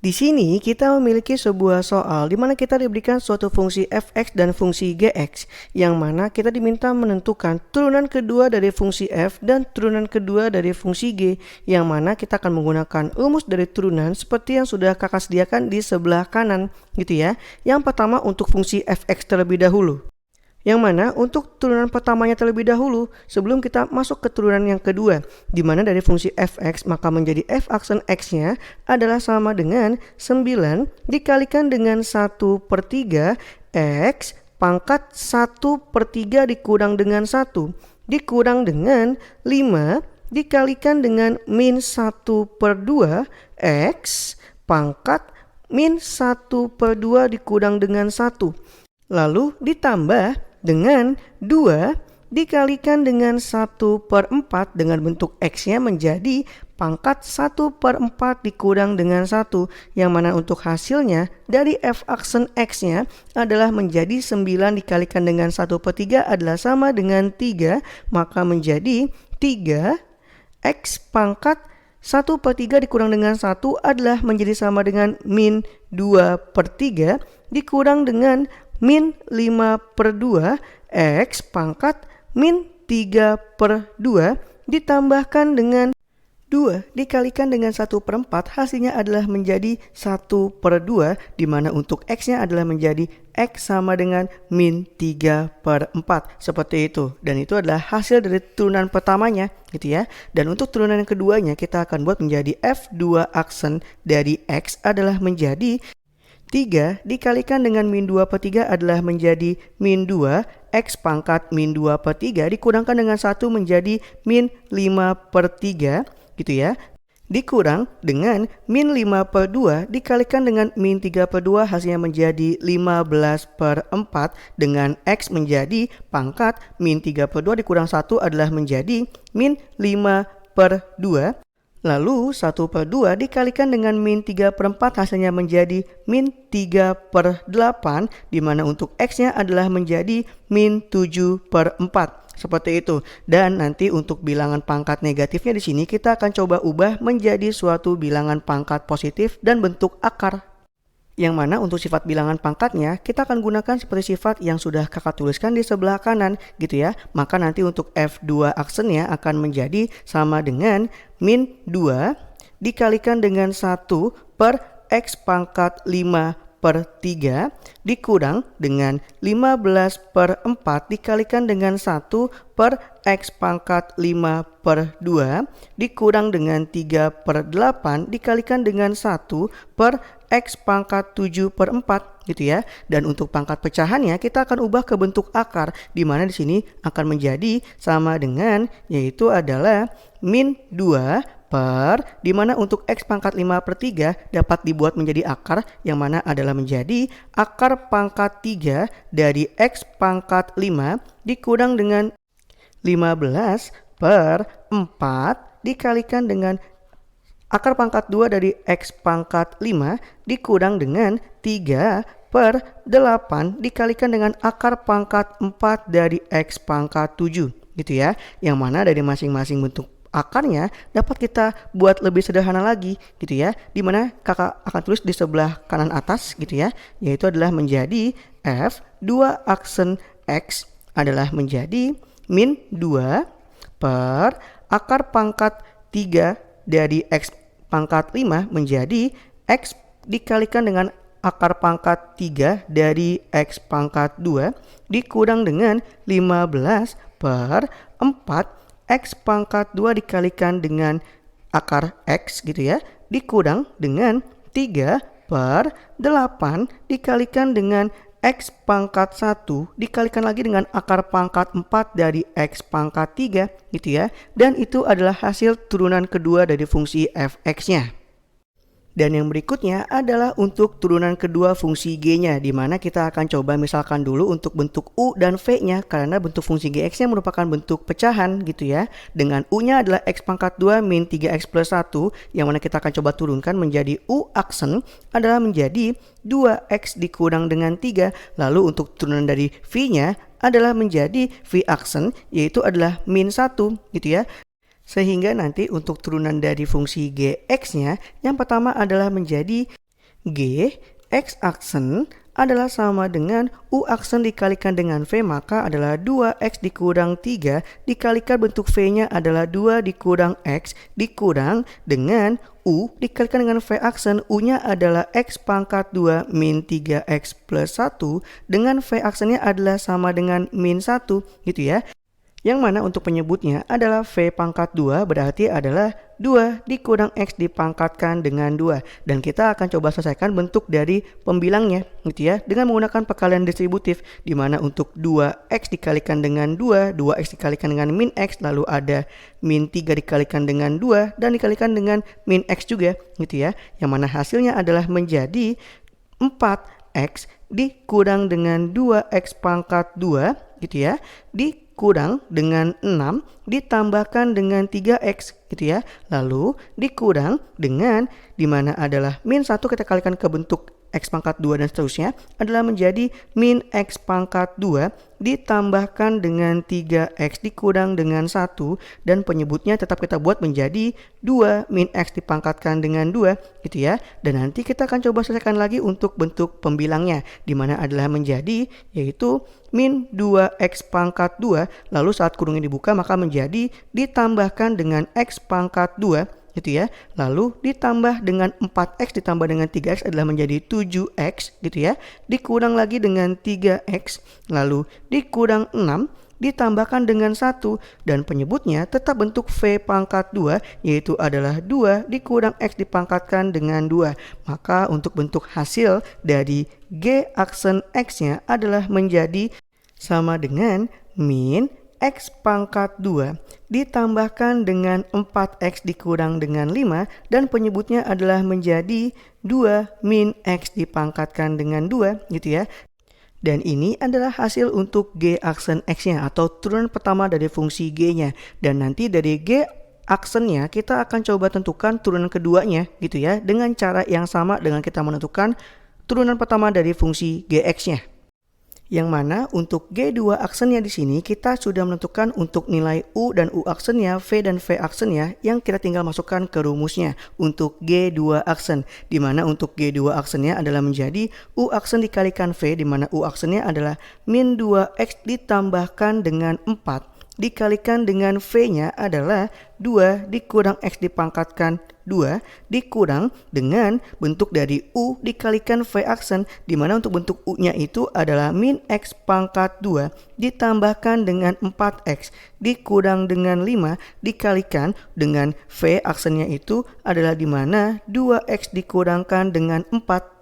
Di sini kita memiliki sebuah soal di mana kita diberikan suatu fungsi f(x) dan fungsi g(x), yang mana kita diminta menentukan turunan kedua dari fungsi f dan turunan kedua dari fungsi g, yang mana kita akan menggunakan rumus dari turunan seperti yang sudah kakak sediakan di sebelah kanan, gitu ya. Yang pertama untuk fungsi f(x) terlebih dahulu. Yang mana untuk turunan pertamanya terlebih dahulu sebelum kita masuk ke turunan yang kedua, di mana dari fungsi f(x) maka menjadi f aksen x-nya adalah sama dengan 9 dikalikan dengan 1/3 x pangkat 1/3 dikurang dengan 1 dikurang dengan 5 dikalikan dengan min 1/2 x pangkat min 1/2 dikurang dengan 1. Lalu ditambah dengan 2 dikalikan dengan 1/4 dengan bentuk x-nya menjadi pangkat 1/4 dikurang dengan 1, yang mana untuk hasilnya dari f aksen x-nya adalah menjadi 9 dikalikan dengan 1/3 adalah sama dengan 3, maka menjadi 3 x pangkat 1/3 dikurang dengan 1 adalah menjadi sama dengan min 2/3 dikurang dengan min 5/2 x pangkat min 3/2 ditambahkan dengan 2 dikalikan dengan 1/4 hasilnya adalah menjadi 1/2, di mana untuk x-nya adalah menjadi x sama dengan min 3/4 seperti itu, dan itu adalah hasil dari turunan pertamanya, gitu ya. Dan untuk turunan yang keduanya kita akan buat menjadi f2 aksen dari x adalah menjadi 3 dikalikan dengan min 2/3 adalah menjadi min 2 x pangkat min 2/3 dikurangkan dengan 1 menjadi min 5/3, gitu ya. Dikurang dengan min 5/2 dikalikan dengan min 3/2 hasilnya menjadi 15/4 dengan x menjadi pangkat min 3/2 dikurang 1 adalah menjadi min 5/2. Lalu 1/2 dikalikan dengan min 3/4 hasilnya menjadi min 3/8, di mana untuk x-nya adalah menjadi min 7/4. Seperti itu. Dan nanti untuk bilangan pangkat negatifnya di sini kita akan coba ubah menjadi suatu bilangan pangkat positif dan bentuk akar. Yang mana untuk sifat bilangan pangkatnya kita akan gunakan seperti sifat yang sudah kakak tuliskan di sebelah kanan, gitu ya. Maka nanti untuk f2 aksennya akan menjadi sama dengan min 2 dikalikan dengan 1 per x pangkat 5/3 dikurang dengan 15/4 dikalikan dengan 1 per x pangkat 5/2 dikurang dengan 3/8 dikalikan dengan 1 per x pangkat 7/4, gitu ya. Dan untuk pangkat pecahannya kita akan ubah ke bentuk akar, di mana di sini akan menjadi sama dengan, yaitu adalah min 2 per, di mana untuk x pangkat 5/3 dapat dibuat menjadi akar, yang mana adalah menjadi akar pangkat 3 dari x pangkat 5 dikurang dengan 15/4 dikalikan dengan akar pangkat 2 dari x pangkat 5 dikurang dengan 3/8 dikalikan dengan akar pangkat 4 dari x pangkat 7, gitu ya. Yang mana dari masing-masing bentuk akarnya dapat kita buat lebih sederhana lagi, gitu ya. Dimana kakak akan tulis di sebelah kanan atas, gitu ya, yaitu adalah menjadi f2 aksen x adalah menjadi min 2 per akar pangkat 3 dari x pangkat 5 menjadi x dikalikan dengan akar pangkat 3 dari x pangkat 2 dikurang dengan 15/4 x pangkat 2 dikalikan dengan akar x, gitu ya, dikurang dengan 3/8 dikalikan dengan x pangkat 1 dikalikan lagi dengan akar pangkat 4 dari x pangkat 3, gitu ya. Dan itu adalah hasil turunan kedua dari fungsi f(x)-nya. Dan yang berikutnya adalah untuk turunan kedua fungsi g-nya, di mana kita akan coba misalkan dulu untuk bentuk u dan v-nya, karena bentuk fungsi gx-nya merupakan bentuk pecahan, gitu ya. Dengan u-nya adalah x pangkat 2 min 3x plus 1, yang mana kita akan coba turunkan menjadi u aksen adalah menjadi 2x dikurang dengan 3. Lalu untuk turunan dari v-nya adalah menjadi v aksen, yaitu adalah min 1, gitu ya. Sehingga nanti untuk turunan dari fungsi gx-nya yang pertama adalah menjadi G X aksen adalah sama dengan U aksen dikalikan dengan V, maka adalah 2X dikurang 3 dikalikan bentuk V-nya adalah 2 dikurang X dikurang dengan U dikalikan dengan V aksen, U-nya adalah X pangkat 2 min 3X plus 1 dengan V aksennya adalah sama dengan min 1 gitu ya. Yang mana untuk penyebutnya adalah V pangkat 2 berarti adalah 2 dikurang X dipangkatkan dengan 2. Dan kita akan coba selesaikan bentuk dari pembilangnya gitu ya, dengan menggunakan perkalian distributif, di mana untuk 2X dikalikan dengan 2, 2X dikalikan dengan min X, lalu ada min 3 dikalikan dengan 2 dan dikalikan dengan min X juga gitu ya. Yang mana hasilnya adalah menjadi 4X dikurang dengan 2X pangkat 2 gitu ya, dikurang dengan 6 ditambahkan dengan 3X gitu ya. Lalu dikurang dengan dimana adalah min 1 kita kalikan ke bentuk X pangkat 2 dan seterusnya adalah menjadi min X pangkat 2 ditambahkan dengan 3X dikurang dengan 1 dan penyebutnya tetap kita buat menjadi 2 min X dipangkatkan dengan 2 gitu ya. Dan nanti kita akan coba selesaikan lagi untuk bentuk pembilangnya, dimana adalah menjadi yaitu min 2X pangkat 2, lalu saat kurungnya dibuka maka menjadi ditambahkan dengan X pangkat 2 gitu ya. Lalu ditambah dengan 4X ditambah dengan 3X adalah menjadi 7X gitu ya. Dikurang lagi dengan 3X, lalu dikurang 6 ditambahkan dengan 1 dan penyebutnya tetap bentuk V pangkat 2 yaitu adalah 2 dikurang X dipangkatkan dengan 2. Maka untuk bentuk hasil dari G aksen X-nya adalah menjadi sama dengan min X pangkat 2 ditambahkan dengan 4X dikurang dengan 5 dan penyebutnya adalah menjadi 2 min X dipangkatkan dengan 2 gitu ya. Dan ini adalah hasil untuk G aksen X-nya atau turunan pertama dari fungsi G-nya. Dan nanti dari G aksennya kita akan coba tentukan turunan keduanya gitu ya, dengan cara yang sama dengan kita menentukan turunan pertama dari fungsi Gx-nya. Yang mana untuk G2 aksennya di sini kita sudah menentukan untuk nilai U dan U aksennya, V dan V aksennya yang kita tinggal masukkan ke rumusnya untuk G2 aksen. Di mana untuk G2 aksennya adalah menjadi U aksen dikalikan V, di mana U aksennya adalah min 2X ditambahkan dengan 4 dikalikan dengan V-nya adalah 2 dikurang X dipangkatkan 2 dikurang dengan bentuk dari U dikalikan V aksen, di mana untuk bentuk U-nya itu adalah min X pangkat 2 ditambahkan dengan 4X dikurang dengan 5 dikalikan dengan V aksennya itu adalah di mana 2X dikurangkan dengan 4.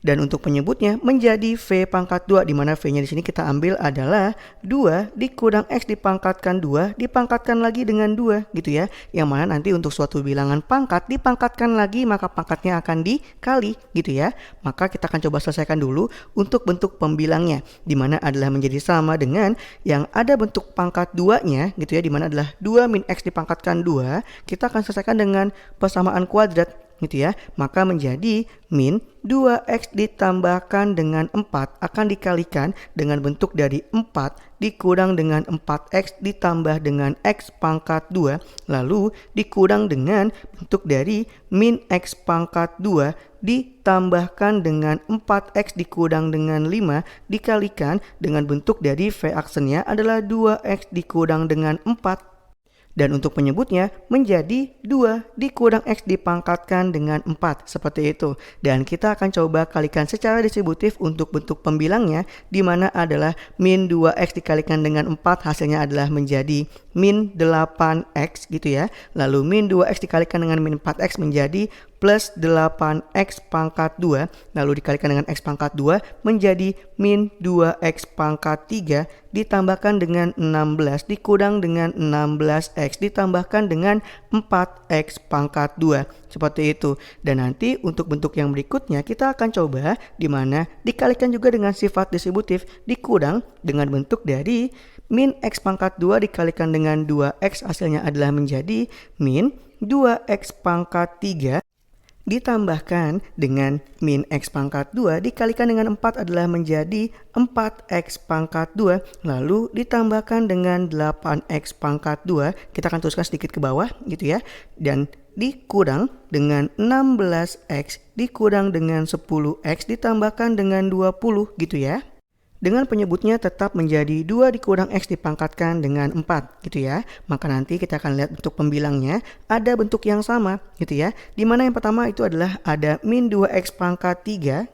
Dan untuk penyebutnya menjadi V pangkat 2, di mana V-nya di sini kita ambil adalah 2 dikurang X dipangkatkan 2 dipangkatkan lagi dengan 2 gitu ya. Yang mana nanti untuk suatu bilangan pangkat dipangkatkan lagi maka pangkatnya akan dikali gitu ya. Maka kita akan coba selesaikan dulu untuk bentuk pembilangnya, di mana adalah menjadi sama dengan yang ada bentuk pangkat 2-nya gitu ya, di mana adalah 2 min X dipangkatkan 2. Kita akan selesaikan dengan persamaan kuadrat gitu ya. Maka menjadi min 2X ditambahkan dengan 4 akan dikalikan dengan bentuk dari 4 dikurang dengan 4X ditambah dengan X pangkat 2 lalu dikurang dengan bentuk dari min X pangkat 2 ditambahkan dengan 4X dikurang dengan 5 dikalikan dengan bentuk dari V aksennya adalah 2X dikurang dengan 4. Dan untuk penyebutnya menjadi 2 dikurang X dipangkatkan dengan 4 seperti itu. Dan kita akan coba kalikan secara distributif untuk bentuk pembilangnya, di mana adalah min 2X dikalikan dengan 4 hasilnya adalah menjadi min 8X gitu ya. Lalu min 2X dikalikan dengan min 4X menjadi plus 8X pangkat 2, lalu dikalikan dengan X pangkat 2 menjadi min 2X pangkat 3 ditambahkan dengan 16 dikurang dengan 16X ditambahkan dengan 4X pangkat 2 seperti itu. Dan nanti untuk bentuk yang berikutnya kita akan coba di mana dikalikan juga dengan sifat distributif dikurang dengan bentuk dari min X pangkat 2 dikalikan dengan 2X hasilnya adalah menjadi min 2X pangkat 3 ditambahkan dengan min X pangkat 2 dikalikan dengan 4 adalah menjadi 4X pangkat 2 lalu ditambahkan dengan 8X pangkat 2. Kita akan tuliskan sedikit ke bawah gitu ya. Dan dikurang dengan 16X dikurang dengan 10X ditambahkan dengan 20 gitu ya. Dengan penyebutnya tetap menjadi 2 dikurang X dipangkatkan dengan 4 gitu ya. Maka nanti kita akan lihat bentuk pembilangnya ada bentuk yang sama gitu ya. Dimana yang pertama itu adalah ada min 2X pangkat 3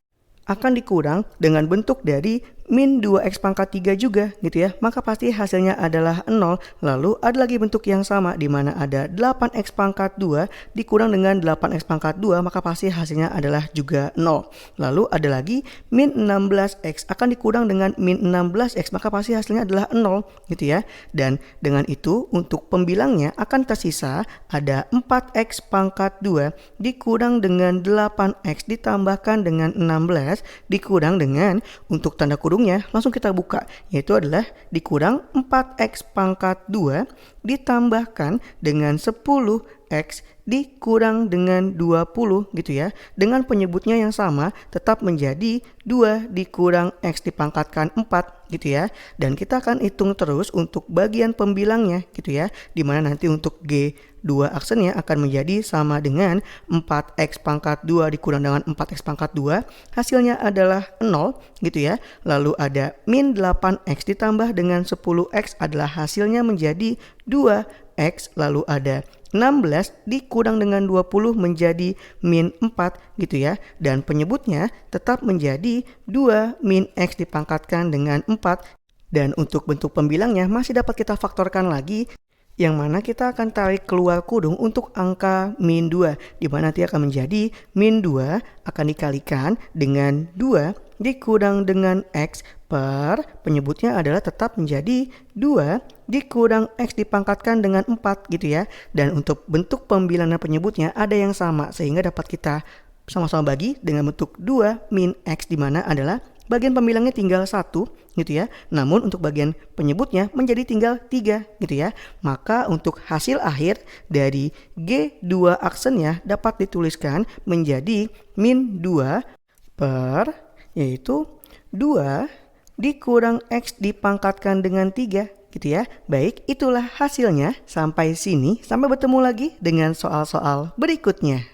akan dikurang dengan bentuk dari min 2x pangkat 3 juga gitu ya. Maka pasti hasilnya adalah 0. Lalu ada lagi bentuk yang sama di mana ada 8x pangkat 2 dikurang dengan 8x pangkat 2, maka pasti hasilnya adalah juga 0. Lalu ada lagi min 16x akan dikurang dengan min 16x, maka pasti hasilnya adalah 0 gitu ya. Dan dengan itu untuk pembilangnya akan tersisa ada 4x pangkat 2 dikurang dengan 8x ditambahkan dengan 16 dikurang dengan untuk tanda kurung langsung kita buka, yaitu adalah dikurang 4x pangkat 2 ditambahkan dengan 10x dikurang dengan 20 gitu ya. Dengan penyebutnya yang sama tetap menjadi 2 dikurang x dipangkatkan 4 gitu ya. Dan kita akan hitung terus untuk bagian pembilangnya gitu ya. Dimana nanti untuk G2 aksennya akan menjadi sama dengan 4x pangkat 2 dikurang dengan 4x pangkat 2. Hasilnya adalah 0 gitu ya. Lalu ada min 8x ditambah dengan 10x adalah hasilnya menjadi 2x. Lalu ada 16 dikurang dengan 20 menjadi min 4 gitu ya. Dan penyebutnya tetap menjadi 2 min x dipangkatkan dengan 4. Dan untuk bentuk pembilangnya masih dapat kita faktorkan lagi, yang mana kita akan tarik keluar kurung untuk angka min 2, di mana nanti akan menjadi min 2 akan dikalikan dengan 2 dikurang dengan x per penyebutnya adalah tetap menjadi 2 dikurang x dipangkatkan dengan 4 gitu ya. Dan untuk bentuk pembilangan penyebutnya ada yang sama sehingga dapat kita sama-sama bagi dengan bentuk 2 min x, di mana adalah bagian pembilangnya tinggal 1 gitu ya. Namun untuk bagian penyebutnya menjadi tinggal 3 gitu ya. Maka untuk hasil akhir dari G2 aksennya dapat dituliskan menjadi min 2 per yaitu 2 dikurang x dipangkatkan dengan 3 gitu ya. Baik, itulah hasilnya. Sampai sini, sampai bertemu lagi dengan soal-soal berikutnya.